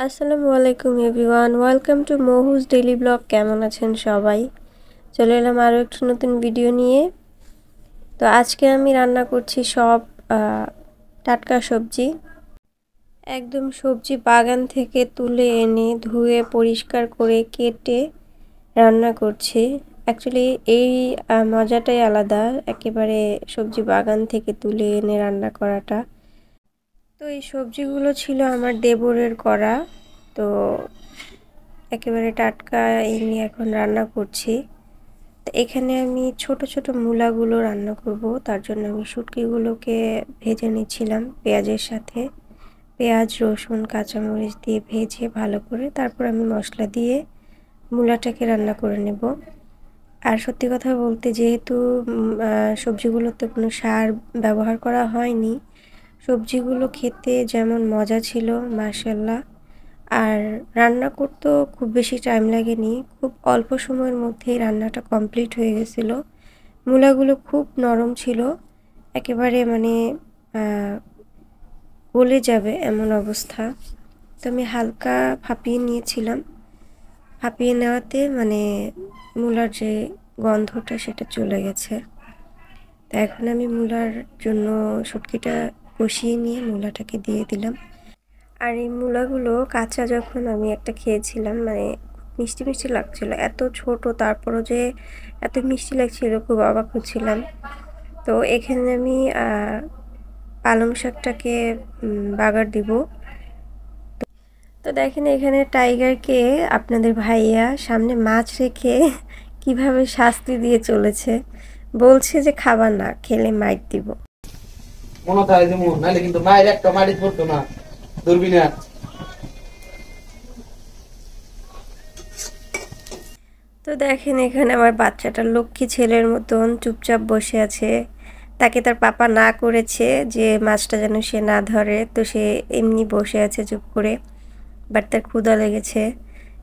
আসসালামু আলাইকুম everyone, welcome to Mahuj daily blog. কেমন আছেন সবাই? চলে এলাম আরও একটি নতুন ভিডিও নিয়ে। তো আজকে আমি রান্না করছি সব টাটকা সবজি, একদম সবজি বাগান থেকে তুলে এনে ধুয়ে পরিষ্কার করে কেটে রান্না করছি। অ্যাকচুয়ালি এই মজাটাই আলাদা, একেবারে সবজি বাগান থেকে তুলে এনে রান্না করাটা। তো এই সবজিগুলো ছিল আমার দেবরের করা, তো একেবারে টাটকা এই নিয়ে এখন রান্না করছি। তো এখানে আমি ছোট ছোট মূলাগুলো রান্না করব, তার জন্য আমি শুটকিগুলোকে ভেজে নিচ্ছিলাম পেঁয়াজের সাথে। পেঁয়াজ, রসুন, কাঁচামরিচ দিয়ে ভেজে ভালো করে তারপর আমি মশলা দিয়ে মূলাটাকে রান্না করে নেব। আর সত্যি কথা বলতে, যেহেতু সবজিগুলোতে কোনো সার ব্যবহার করা হয়নি, সবজিগুলো খেতে যেমন মজা ছিল মাশাআল্লাহ, আর রান্না করতেও খুব বেশি টাইম লাগেনি, খুব অল্প সময়ের মধ্যেই রান্নাটা কমপ্লিট হয়ে গেছিলো। মূলাগুলো খুব নরম ছিল, একেবারে মানে গলে যাবে এমন অবস্থা। তো আমি হালকা ভাপিয়ে নিয়েছিলাম, ভাপিয়ে নেওয়াতে মানে মূলার যে গন্ধটা সেটা চলে গেছে। তো এখন আমি মূলার জন্য শুটকিটা কষিয়ে নিয়ে মূলাটাকে দিয়ে দিলাম। আর এই মূলাগুলো কাঁচা যখন আমি একটা খেয়েছিলাম, মানে মিষ্টি মিষ্টি লাগছিল, এত ছোট তারপরও যে এত মিষ্টি লাগছিল, খুব অবাক হচ্ছিলাম। তো এখানে আমি পালং শাকটাকে বাগার দিব। তো দেখেন এখানে টাইগারকে আপনাদের ভাইয়া সামনে মাছ রেখে কিভাবে শাস্তি দিয়ে চলেছে, বলছে যে খাবার না খেলে মাইর দিব। মনে থাকে যে মন নাহলে কিন্তু মায়ের একটা মাটি পড়তো না, ধরবি না। তো দেখেন এখানে আমার বাচ্চাটা লক্ষ্মী ছেলের মতন চুপচাপ বসে আছে। তাকে তার পাপা না করেছে যে মাছটা যেন সে না ধরে, তো সে এমনি বসে আছে চুপ করে। বাট তার ক্ষুধা লেগেছে,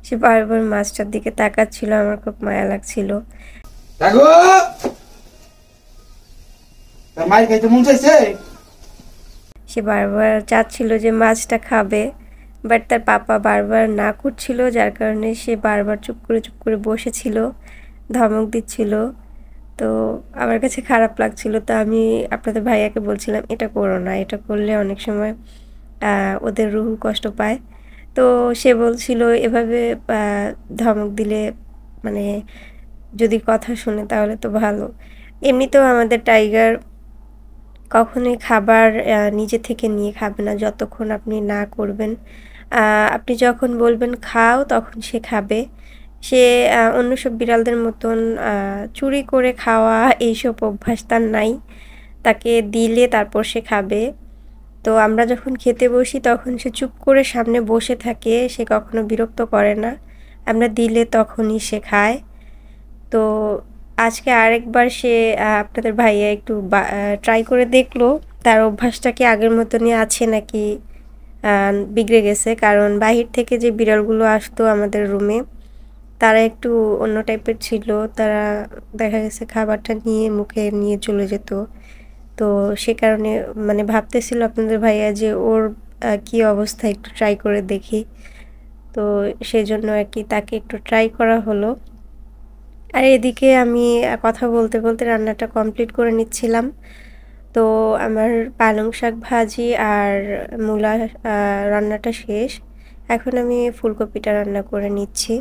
সে বারবার মাছটার দিকে তাকাচ্ছিল, আমার খুব মায়া লাগছিল। দেখো তার মায়ের খাইতে মন চাইছে। সে বারবার চাচ্ছিল যে মাছটা খাবে, বাট তার পাপা বারবার না করছিল, যার কারণে সে বারবার চুপ করে বসেছিল, ধমক দিচ্ছিল। তো আমার কাছে খারাপ লাগছিল, তো আমি আপনাদের ভাইয়াকে বলছিলাম এটা করো না, এটা করলে অনেক সময় ওদের রুহ কষ্ট পায়। তো সে বলছিল এভাবে ধমক দিলে মানে যদি কথা শুনে তাহলে তো ভালো। এমনিতেও আমাদের টাইগার কখনোই খাবার নিজে থেকে নিয়ে খাবে না যতক্ষণ আপনি না করবেন। আপনি যখন বলবেন খাও তখন সে খাবে। সে অন্য সব বিড়ালদের মতন চুরি করে খাওয়া এইসব অভ্যাস তার নাই। তাকে দিলে তারপর সে খাবে। তো আমরা যখন খেতে বসি তখন সে চুপ করে সামনে বসে থাকে, সে কখনো বিরক্ত করে না। আমরা দিলে তখনই সে খায়। তো আজকে আরেকবার সে আপনাদের ভাইয়া একটু ট্রাই করে দেখলো তার অভ্যাসটা কি আগের মতনই আছে নাকি বিগড়ে গেছে। কারণ বাহির থেকে যে বিড়ালগুলো আসতো আমাদের রুমে, তারা একটু অন্য টাইপের ছিল, তারা দেখা গেছে খাবারটা নিয়ে মুখে নিয়ে চলে যেত। তো সে কারণে মানে ভাবতেছিল আপনাদের ভাইয়া যে ওর কি অবস্থা, একটু ট্রাই করে দেখি। তো সেজন্য আর কি তাকে একটু ট্রাই করা হলো। আর এদিকে আমি কথা বলতে বলতে রান্নাটা কমপ্লিট করে নিচ্ছিলাম। তো আমার পালং শাক ভাজি আর মূলা রান্নাটা শেষ, এখন আমি ফুলকপিটা রান্না করে নিচ্ছি।